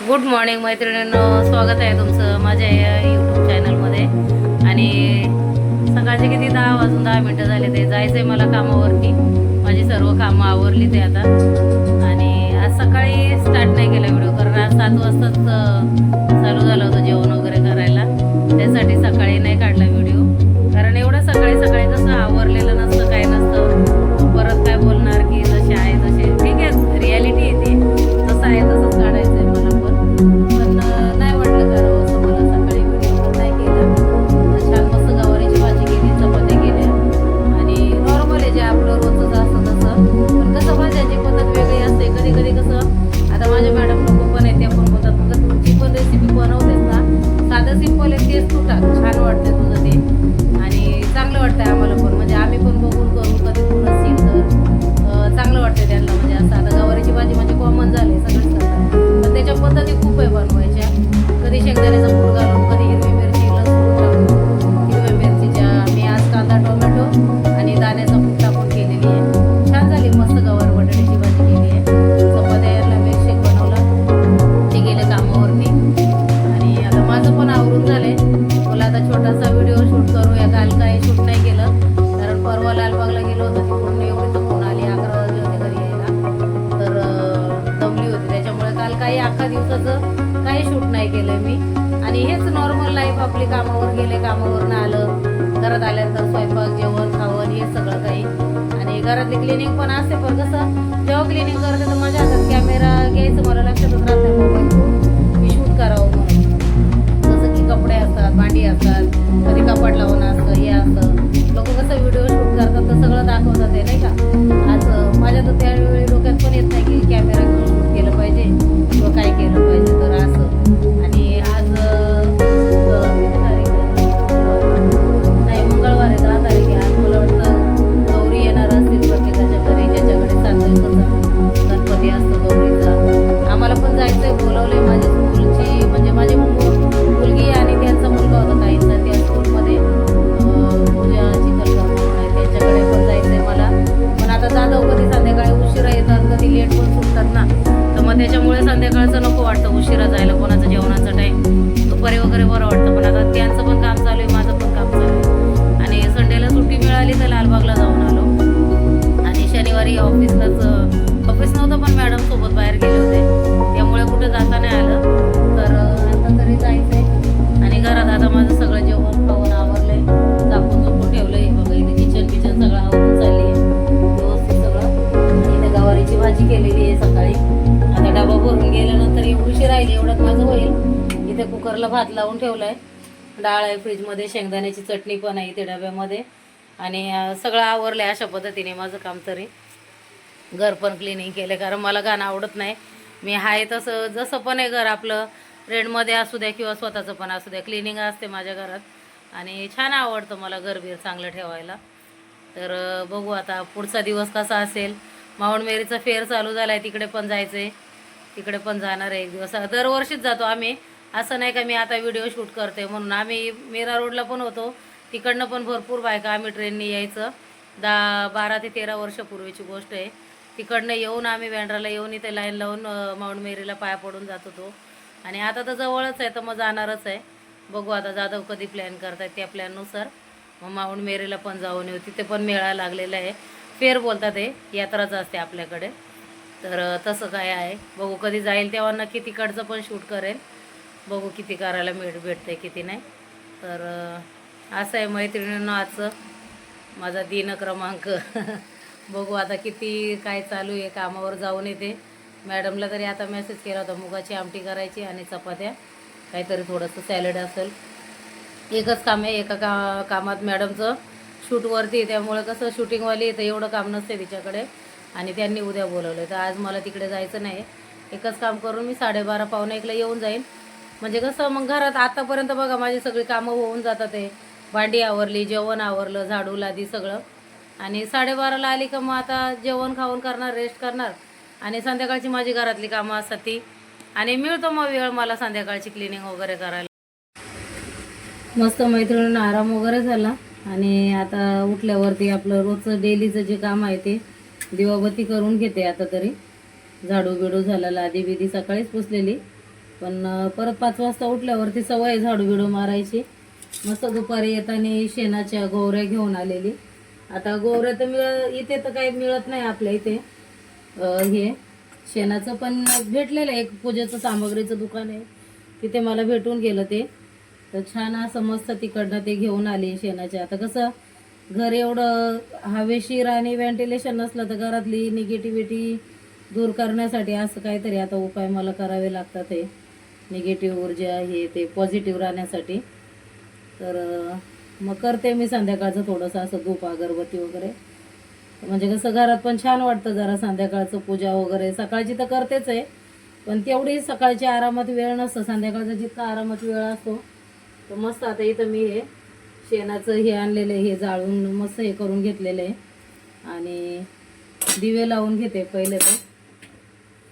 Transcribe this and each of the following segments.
Good morning मैत्रिणींनो, स्वागत आहे तुमचं माझ्या या यूट्यूब चॅनलमध्ये. आणि सकाळचे किती 10 वाजून 10 मिनटं झाले. ते जायचं आहे मला कामावरती. माझी सर्व कामं आवरली ते आता. आणि आज सकाळी स्टार्ट नाही केला व्हिडिओ, कारण आज 7 वाजताच चालू झालं होतं जेवण वगैरे करायला. त्यासाठी सकाळी नाही काढला व्हिडिओ, कारण एवढं सकाळी सकाळी कसं आवरलेलं नसतं, काय नसतं. परत काय बोलणार की जसे आहे तसे. ठीक आहे, रियालिटी येते, जसं आहे तसंच काढायचं आहे मला पण नाही वाटलं करावं असं. मला सकाळी व्हिडिओ पण नाही केला. छान मस्त गवारीची भाजी केली, चपात्या केल्या आणि नॉर्मल आहे जे आपलं रोजच असतं तसं. पण कसं भाज्याची पद्धत वेगळी असते. कधी कधी कसं आता माझ्या मॅडम लोक पण आहेत, त्या पण बोलतात मग तुमची पण रेसिपी बनवतेस ना, साधं सिंपल आहे तेच तू टाक, छान वाटतंय तुझं ते. आणि चांगलं वाटतंय आम्हाला पण, म्हणजे आम्ही पण बघून करून कधी तू नसेल तर चांगलं वाटतंय त्यांना. म्हणजे असं आता गवारीची भाजी म्हणजे कॉमन झाली, सगळंच करतात, पण त्याच्या पद्धती खूप आहे बनवायच्या. कधी शेंगदाण्याचा कूट घालून, कधी हिरवी मिरची लसूण टाकून, हिरव्या मिरचीच्या मी आज कांदा टोमॅटो आणि दाण्याचा कूट टाकून केलेली आहे. छान झाली, मस्त गवार बटाट्याची भाजी केली आहे. चपात्या याला मिल्कशेक बनवला, ते गेले कामावरती. आणि आता माझं पण आवरून झालंय. मला आता छोटासा व्हिडिओ शूट करूया. काल काही शूट नाही केलं, कारण परवा लालबागला गेलो होतो, तिकडून एवढी थकून आली, 11 वाजले होते घरी यायला, तर दमली होती. त्याच्यामुळे काल काही अख्खा दिवसाचं काही शूट नाही केलंय मी. आणि हेच नॉर्मल लाईफ आपली, कामावर गेले, कामावरनं आलं, घरात आल्यानंतर स्वयंपाक, जेवण, खावण, हे सगळं काही. आणि घरातली क्लिनिंग पण असते, पण कसं जेव्हा क्लिनिंग करते तर माझ्या हातात कॅमेरा घ्यायचं मला लक्षातच राहत नाही मोबाईल मी शूट करावं म्हणून. जसं की कपडे असतात, भांडी असतात, कधी कपाट लावून असतं, हे असतं. लोक कसं व्हिडिओ शूट करतात तर सगळं दाखवतात ते, नाही का. आज माझ्या तर त्यावेळी डोक्यात पण येत नाही की कॅमेरा घेऊन शूट केलं पाहिजे किंवा काय केलं पाहिजे, तर असं. आणि आज किती तारीख आहे? नाही, मंगळवार आहे, 10 तारीख आहे आज. मला वाटतं गौरी येणार असतील प्रत्येकाच्या घरी, ज्याच्याकडे 7 दिवसाचा गणपती असतो गौरीचा. आम्हाला पण जायचंय, बोलवलंय माझ्या स्कूलची, म्हणजे माझी मुलगी आणि त्यांचा मुलगा होता ताईंचा, त्या स्कूलमध्ये पूजा चिखलकर म्हणून आहे, त्यांच्याकडे पण जायचंय मला. पण आता जाधव कधी संध्याकाळी उशिरा येतात, कधी लेट पण सुटतात ना, तर मग त्याच्यामुळे संध्याकाळचं नको वाटतं उशिरा जायला. कोणाचं जेवणाचा टाईम दुपारी वगैरे बरं वाटतं, पण आता त्यांचं पण काम चालू आहे, माझं पण काम चालू आहे. आणि संडेला सुट्टी मिळाली तर लालबागला जाऊन आलो. आणि शनिवारी ऑफिस नव्हतं, पण मॅडम सोबत बाहेर गेले होते, त्यामुळे कुठं जाता नाही आलं. तर आता तरी जायचंय. आणि घरात आता माझं सगळं जेवण खावण आवरलंय, झाकून झोपून ठेवलंय. बघा इथे किचन सगळं आवरून चालली आहे व्यवस्थित सगळं. आणि इथे गवारीची भाजी केलेली आहे सकाळी. आता डबा भरून गेल्यानंतर एवढीशी राहिली, एवढ्यात माझं होईल. इथे कुकरला भात लावून ठेवलाय, डाळ आहे फ्रीजमध्ये, शेंगदाण्याची चटणी पण आहे इथे डब्यामध्ये. आणि सगळं आवरलंय. अशा पद्धतीने माझं काम तरी. घर पण क्लिनिंग केलं, कारण मला घाण आवडत नाही. मी आहे तसं, जसं पण आहे घर आपलं, रेंटमध्ये असू द्या किंवा स्वतःचं पण असू द्या, क्लिनिंग असते माझ्या घरात. आणि छान आवडतं मला घरबीर चांगलं ठेवायला. तर बघू आता पुढचा दिवस कसा असेल. माऊंट मेरीचा फेअर चालू झाला आहे, तिकडे पण जायचं आहे, तिकडे पण जाणार आहे एक दिवस. दरवर्षीच जातो आम्ही, असं नाही का मी आता व्हिडिओ शूट करते म्हणून. आम्ही मीरा रोडला पण होतो, तिकडनं पण भरपूर बायका आम्ही ट्रेनने यायचं. 12 ते 13 वर्षापूर्वीची गोष्ट आहे. तिकडनं येऊन आम्ही बँड्राला येऊन इथे लाईन लावून माऊंट मेरीला पाया पडून जात होतो. आणि आता तर जवळच आहे, तर मग जाणारच आहे. बघू आता जाधव कधी प्लॅन करतायत, त्या प्लॅननुसार मग माऊंट मेरीला पण जाऊन येऊ. तिथे पण मेळा लागलेला आहे, फेर बोलतात, हे यात्राच असते आपल्याकडे. तर तसं काय आहे, बघू कधी जाईल तेव्हा नक्की तिकडचं पण शूट करेल. बघू किती करायला भेटते किती नाही. तर असं आहे मैत्रिणींना आजचं माझा दिनक्रमांक. बघू आता किती काय चालू आहे. कामावर जाऊन येते. मॅडमला तरी आता मेसेज केला होता, मुगाची आमटी करायची आणि चपात्या, काहीतरी थोडंसं सॅलड असेल. एकच काम आहे, एका कामात मॅडमचं शूटवरती आहे, त्यामुळे कसं शूटिंगवाली येतं, एवढं काम नसते तिच्याकडे. आणि त्यांनी उद्या बोलवलं, तर आज मला तिकडे जायचं नाही. एकच काम करून मी 12:30 पावणे 1ला येऊन जाईन. म्हणजे कसं मग घरात आतापर्यंत बघा माझी सगळी कामं होऊन जातात. आहे भांडी आवरली, जेवण आवरलं, झाडू लादी सगळं. आणि 12:30ला आली का मग आता जेवण खाऊन करणार, रेस्ट करणार. आणि संध्याकाळची माझी घरातली कामं असतात ती. आणि मिळतो मग वेळ मला संध्याकाळची क्लिनिंग वगैरे करायला. मस्त मैत्रिणींना आराम वगैरे झाला. आणि आता उठल्यावरती आपलं रोजचं डेलीचं जे काम आहे ते दिवाबत्ती करून घेते आता तरी. झाडू बिडू झाला, लादी बिदी सकाळीच पुसलेली, पण परत 5 वाजता उठल्यावरती सवय झाडू बिडू मारायची. मस्त दुपारी येताना शेणाच्या गोवऱ्या घेऊन आलेली. आता गोवऱ्या तर इथे तर काही मिळत नाही आपल्या इथे. हे शेणाचं पण भेटलेलं आहे, एक पूजेचं सामग्रीचं दुकान आहे तिथे मला भेटून गेलं ते. तर छान असं मस्त तिकडनं ते घेऊन आले शेणाचे. आता कसं घर एवढं हवेशीर आणि व्हेंटिलेशन नसलं तर घरातली निगेटिव्हिटी दूर करण्यासाठी असं काहीतरी आता उपाय मला करावे लागतात. हे निगेटिव्ह ऊर्जा हे ते पॉझिटिव्ह राहण्यासाठी. तर मग करते मी संध्याकाळचं थोडंसं असं धूप अगरबत्ती वगैरे. म्हणजे कसं घरात पण छान वाटतं जरा संध्याकाळचं पूजा वगैरे. सकाळची तर करतेच आहे, पण तेवढी सकाळची आरामात वेळ नसतं. संध्याकाळचा जितका आरामात वेळ असतो तर मस्त. आता इथं मी हे शेणाचं हे आणलेलं आहे, हे जाळून मस्त हे करून घेतलेलं आहे. आणि दिवे लावून घेते पहिले तर.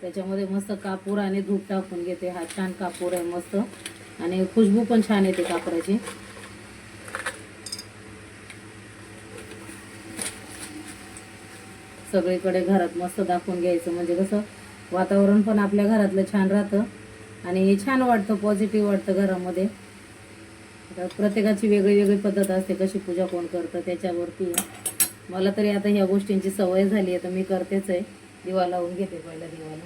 त्याच्यामध्ये मस्त कापूर आणि धूप टाकून घेते. हा छान कापूर आहे मस्त आणि खुशबू पण छान येते कापराची. सगळीकडे घरात मस्त दाखवून घ्यायचं, म्हणजे कसं वातावरण पण आपल्या घरातलं छान राहतं आणि छान वाटतं, पॉझिटिव्ह वाटतं घरामध्ये. आता प्रत्येकाची वेगळी वेगळी पद्धत असते कशी पूजा कोण करतं त्याच्यावरती. मला तरी आता ह्या गोष्टींची सवय झाली आहे तर मी करतेच आहे. दिवा लावून घेते पहिला दिवाला.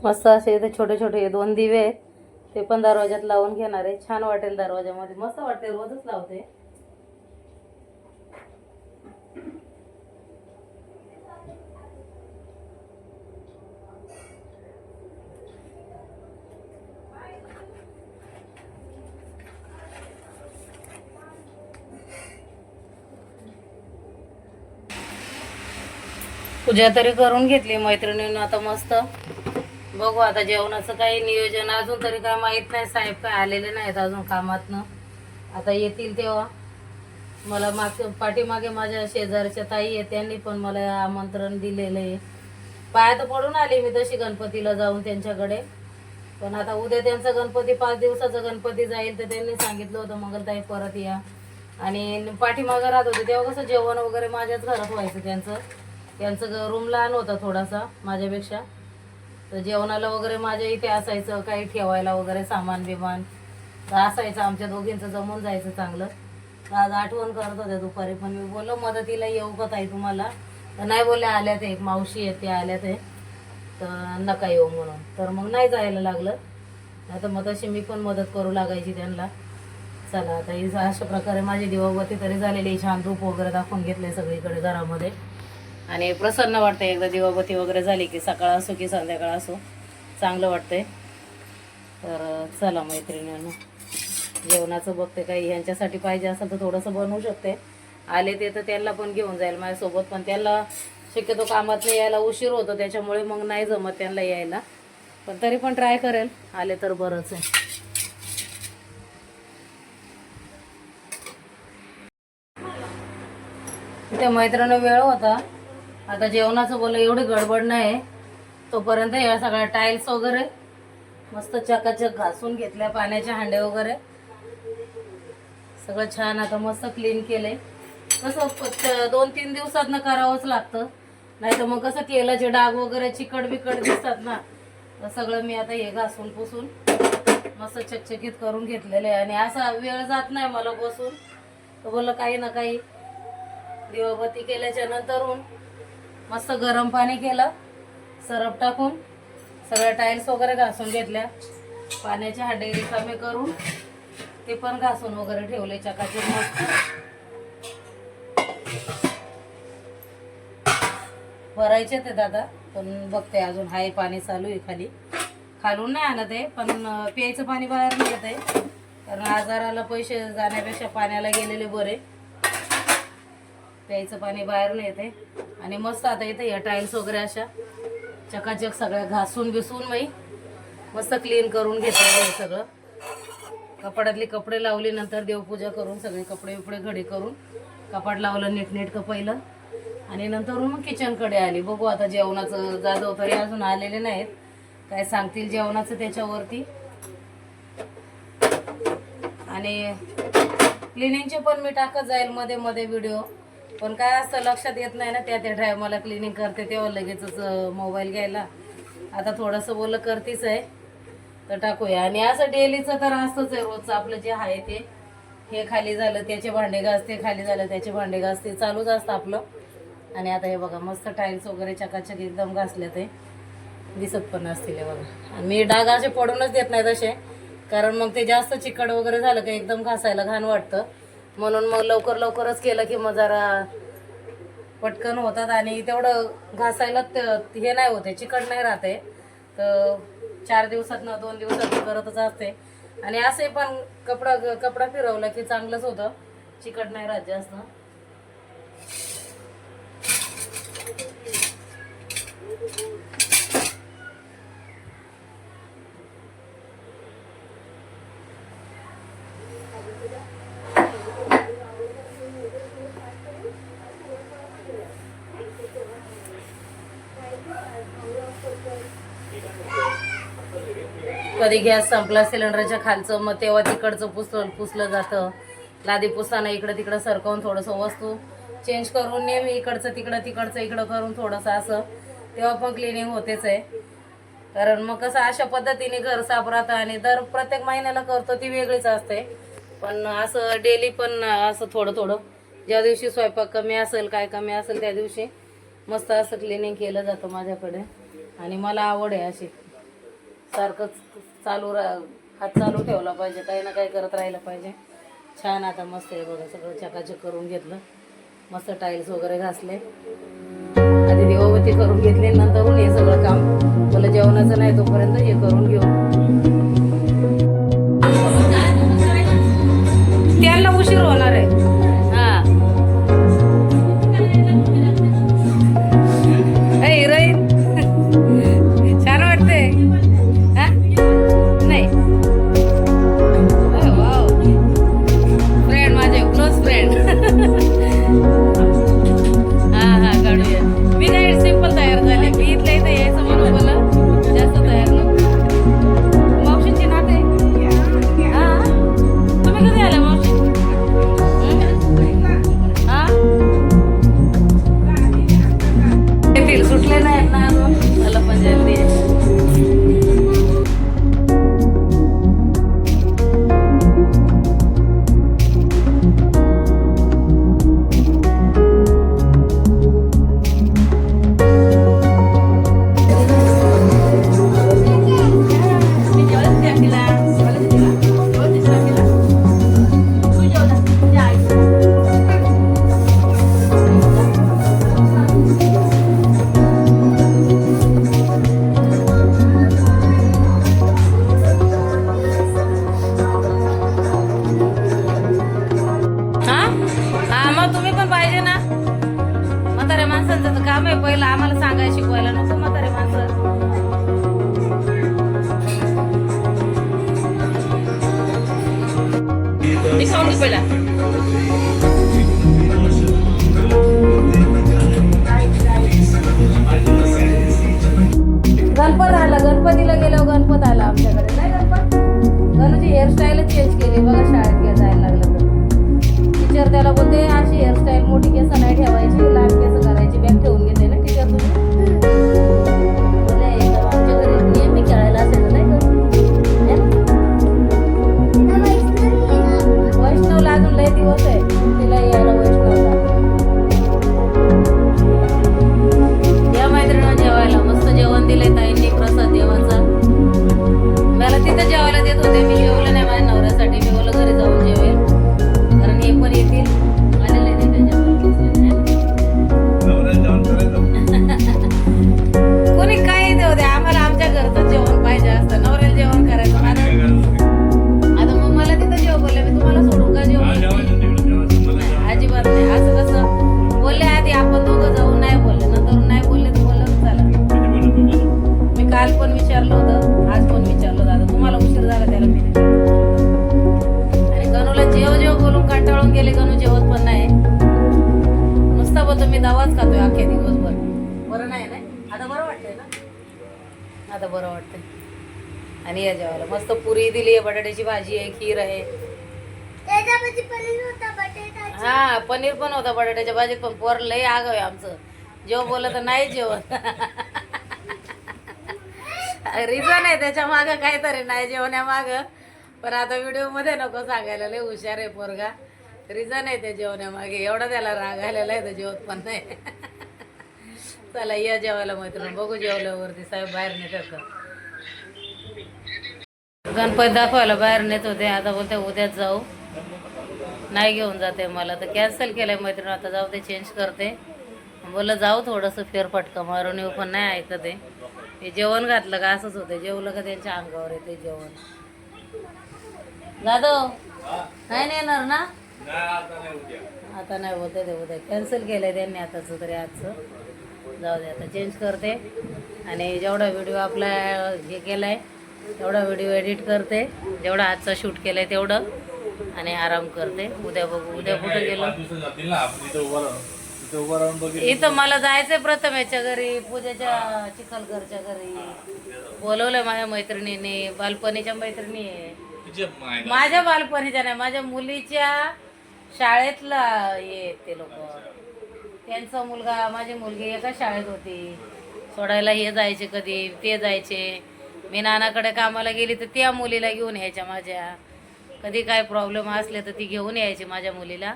मस्त असे इथे छोटे छोटे 2 दिवे आहेत, ते पण दरवाज्यात लावून घेणार आहे. छान वाटेल दरवाज्यामध्ये, मस्त वाटते. रोजच लावते. पूजा तरी करून घेतली मैत्रिणींना. आता मस्त बघू आता जेवणाचं काही नियोजन अजून तरी काय माहित नाही. साहेब काय आलेले नाहीत अजून कामातनं. आता येतील तेव्हा. मला पाठीमागे माझ्या शेजारच्या ताई आहे, त्यांनी पण मला आमंत्रण दिलेलं आहे. पाया तर पडून आली मी तशी गणपतीला जाऊन त्यांच्याकडे. पण आता उद्या त्यांचा गणपती 5 दिवसाचा गणपती जाईल तर त्यांनी सांगितलं होतं मंगलताई परत या. आणि पाठीमागं राहत होते तेव्हा कसं जेवण वगैरे माझ्याच घरात व्हायचं. त्यांचं रूम लहान होता थोडासा माझ्यापेक्षा. तर जेवणाला वगैरे माझ्या इथे असायचं, काही ठेवायला वगैरे सामान बिमान तर असायचं. आमच्या दोघींचं जमून जायचं चांगलं. तर आज आठवण करत होत्या दुपारी, पण मी बोललो मदतीला येऊ का ताई तुम्हाला. तर नाही बोलले, आल्या ते एक मावशी आहेत ते आल्या ते, तर नका येऊ म्हणून. तर मग नाही जायला लागलं. नाही तर मग तशी मी पण मदत करू लागायची त्यांना. चला आता ही अशा प्रकारे माझी दिवाबत्ती तरी झालेली. छान धूप वगैरे दाखवून घेतले सगळीकडे घरामध्ये आणि प्रसन्न वाटतं. एकदा दिवाबत्ती वगैरे झाली की सकाळ असो की संध्याकाळ असो चांगलं वाटतंय. तर चला मैत्रिणींनो, जेवणाचं बघते. काही ह्यांच्यासाठी पाहिजे असेल तर थोडंसं बनवू शकते. आले ते तर त्यांना पण घेऊन जाईल माझ्यासोबत, पण त्यांना शक्यतो कामात यायला उशीर होतो त्याच्यामुळे मग नाही जमत त्यांना यायला. पण तरी पण ट्राय करेल, आले तर बरंच आहे. त्या मैत्रिणी वेळ होता. आता जेवणाचं बोललं एवढी गडबड नाही. तोपर्यंत या सगळ्या टाईल्स वगैरे मस्त चकाचक घासून घेतल्या. पाण्याचे हांडे वगैरे सगळं छान आता मस्त क्लीन केलंय. कसं 2-3 दिवसातनं करावंच लागतं, नाही तर मग कसं तेलाचे डाग वगैरे चिकट बिकट दिसतात ना. तर सगळं मी आता हे घासून पुसून मस्त चकचकीत करून घेतलेलं आहे. आणि असा वेळ जात नाही मला बसून. तर बोललं काही ना काही. दिवाबत्ती केल्याच्या नंतरून मस्त गरम पाणी केलं, सरप टाकून सगळ्या टाईल्स वगैरे घासून घेतल्या. पाण्याचे हांडे रिकामे करून ते पण घासून वगैरे ठेवले चकाचक मस्त. भरायचे ते दादा, पण बघते अजून हाय पाणी चालू आहे खाली. खालून नाही आणत आहे, पण प्यायचं पाणी बाहेर नाही येत आहे. कारण आजाराला पैसे जाण्यापेक्षा पाण्याला गेलेले बरे. प्यायचं पाणी बाहेरून येते. आणि मस्त आता इथे या टाईल्स वगैरे अशा चकाचक सगळ्या घासून बिसून मी मस्त क्लीन करून घेतलं हे सगळं. कपाडातले कपडे लावले, नंतर देवपूजा करून सगळे कपडे बिपडे घडी करून कपाट लावलं नीटनेटकं पहिलं. आणि नंतर मग किचनकडे आली. बघू आता जेवणाचं, जाधव तरी अजून आलेले नाहीत, काय सांगतील जेवणाचं त्याच्यावरती. आणि क्लिनिंगचे पण मी टाकत जाईल मध्ये मध्ये व्हिडिओ, पण काय असतं लक्षात येत नाही ना, त्या टायमाला क्लिनिंग करते तेव्हा लगेचच मोबाईल घ्यायला. आता थोडंसं बोललं करतीच आहे तर टाकूया. आणि असं डेलीचं तर असतंच आहे रोजचं आपलं जे आहे ते. हे खाली झालं त्याचे भांडे घासते, खाली झालं त्याचे भांडे घासते, चालूच असतं आपलं. आणि आता हे बघा मस्त टाईल्स वगैरे चकाचक एकदम घासले, ते दिसत पण असतील हे बघा. आणि मी डाग असे पडूनच देत नाही तसे, कारण मग ते जास्त चिकट वगैरे झालं की एकदम घासायला घाण वाटतं. म्हणून मग लवकरच केलं की मग जरा पटकन होतात आणि तेवढं घासायला हे नाही होते, चिकट नाही राहते. तर 4 दिवसातनं 2 दिवसात करतच असते. आणि असे पण कपडा फिरवला की चांगलंच होतं, चिकट नाही राहत जास्त. कधी गॅस संपला सिलेंडरच्या खालचं, मग तेव्हा तिकडचं पुसलं जातं. लादी पुसताना इकडं तिकडं सरकवून थोडंसं वस्तू चेंज करून नेहमी इकडचं तिकडचं इकडं करून थोडंसं असं, तेव्हा पण क्लिनिंग होतेच आहे. कारण मग कसं अशा पद्धतीने घर साफ राहतं. आणि दर प्रत्येक महिन्याला करतो ती वेगळीच असते, पण असं डेली पण असं थोडं ज्या दिवशी स्वयंपाक कमी असेल काय कमी असेल त्या दिवशी मस्त असं क्लिनिंग केलं जातं माझ्याकडे. आणि मला आवड आहे अशी, सारखंच हात चालू ठेवला पाहिजे, काही ना काही करत राहिलं पाहिजे. छान आता मस्त आहे बघा, सगळं चकाचक करून घेतलं, मस्त टाईल्स वगैरे घासले. आधी दिवाबत्ती करून घेतली, नंतरून हे सगळं काम. मला जेवणाचं नाही तोपर्यंत हे करून घेऊ. त्याला उशीर होणार आहे. हा हिरोईन छान वाटते. नाही वाव, फ्रेंड माझे क्लोज फ्रेंड. हा काढूया. मी नाही सिंपल तयार झाले, मी इथल्या इथे यायचं म्हणून मला जास्त तयार नको. मावशींची नाते हा, तुम्ही कधी आला मावशी? हा येतील, सुटले नाहीत ना अजून, मला पण जल्दी आहे. काम आहे पहिलं आम्हाला सांगायला शिकवायला नको म्हातारे माणसं. खाऊन घे पहिला. गणपत आला, गणपतीला गेल्यावर गणपत आला आमच्याकडे. नाही गणपत, गणूची हेअरस्टाईलच चेंज केली बघा शाळेत जायला लागलं तर. टीचर त्याला बोलते अशी हेअरस्टाईल मोठी केस नाही ठेवायची, लहान केस करायची. बॅग ठेवून घेते ना टीचर तुम्ही. आमच्या घरी नेहमी खेळायला असायचं नाही का. वैष्णवला अजून नाही नाही आता बरं वाटतंय ना, आता बरं वाटतंय. आणि या जेवायला मस्त पुरी दिली आहे, बटाट्याची भाजी आहे, खीर आहे. हा पनीर पण होता बटाट्याच्या भाजीत, पण पोर लय आगाव आहे आमचं, जेव्हा बोललं तर नाही जेवण. रिझन आहे त्याच्या मागं काहीतरी नाही जेवण्यामागं, पण आता व्हिडिओ मध्ये नको सांगायला, लय हुशार आहे पोरगा. रिझन आहे त्या जेवण्यामागे, एवढा त्याला राग आलेला आहे तर जेवत पण नाही. चला या जेवायला मैत्रीण, बघू जेवल्यावरती साहेब बाहेर नेतात का. गणपती दाखवायला बाहेर नेत होते, आता बोलते उद्याच जाऊ, नाही घेऊन जाते मला, तर कॅन्सल केलंय मैत्रीण. आता जाऊ ते चेंज करते, बोललं जाऊ थोडंसं फेरफटका मारून येऊ, पण नाही ऐकत आहे. हे जेवण घातलं का असंच होते, जेवलं का त्यांच्या अंगावर येते जेवण. जाधव नाही नेणार ना, आता नाही बोलते ते, उद्या कॅन्सल केलंय त्यांनी आताच तरी, आजचं जाऊ दे. आता चेंज करते आणि जेवढा व्हिडिओ आपला हे केलाय तेवढा व्हिडिओ एडिट करते, जेवढा आजचा शूट केलाय तेवढं, आणि आराम करते. उद्या बघू उद्या कुठं गेलो. इथं मला जायचंय प्रथम याच्या घरी, पूजेच्या चिखलकरच्या घरी बोलवलंय माझ्या मैत्रिणीने, बालपणीच्या मैत्रिणी आहे माझ्या, बालपणीच्या नाही माझ्या मुलीच्या शाळेतला हे ते लोक, त्यांचा मुलगा माझी मुलगी एका शाळेत होती, सोडायला हे जायचे कधी ते जायचे. मी नानाकडे कामाला गेली तर त्या मुलीला घेऊन यायच्या माझ्या, कधी काय प्रॉब्लेम असले तर ती घेऊन यायची माझ्या मुलीला,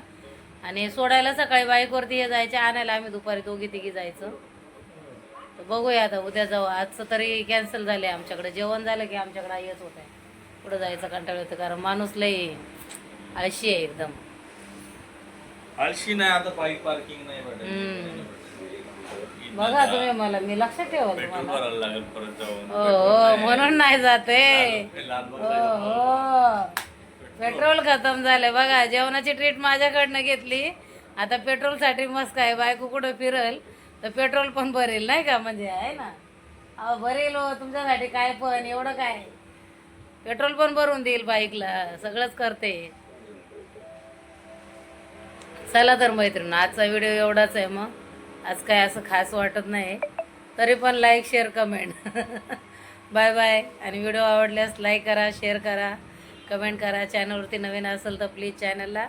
आणि सोडायला सकाळी बाईकवरती हे जायचे, आणायला आम्ही दुपारी दोघी तिघी जायचं. तर बघूया आता उद्या जाऊ, आजचं तरी कॅन्सल झाले. आमच्याकडे जेवण झालं की आमच्याकडे येत होत आहे, पुढं जायचं कंटाळ होतं, कारण माणूस लई आळशी आहे एकदम. आळशी नाही आता, बाईक पार्किंग नाही बघा तुम्ही, मला मी लक्षात ठेवा तुम्हाला, लागेल परत जाऊन. हो म्हणून नाही जाते. हो पेट्रोल खतम झाले बघा, जेवणाची ट्रीट माझ्याकडनं घेतली, आता पेट्रोलसाठी मस्त काय, बायको कुठं फिरल तर पेट्रोल पण भरेल नाही का, म्हणजे आहे ना. अहो भरेल हो तुमच्यासाठी, काय पण एवढं काय, पेट्रोल पण भरून देईल बाईकला, सगळंच करते. चला तर मैत्रीण, आजचा व्हिडिओ एवढाच आहे. मग आज काय असं खास वाटत नाही, तरी पण like share comment. Bye bye. आणि व्हिडिओ आवडल्यास लाईक करा, शेअर करा, कमेंट करा. चॅनलवरती नवीन असेल तर प्लीज चॅनलला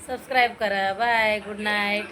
सबस्क्राईब करा. Bye, good night.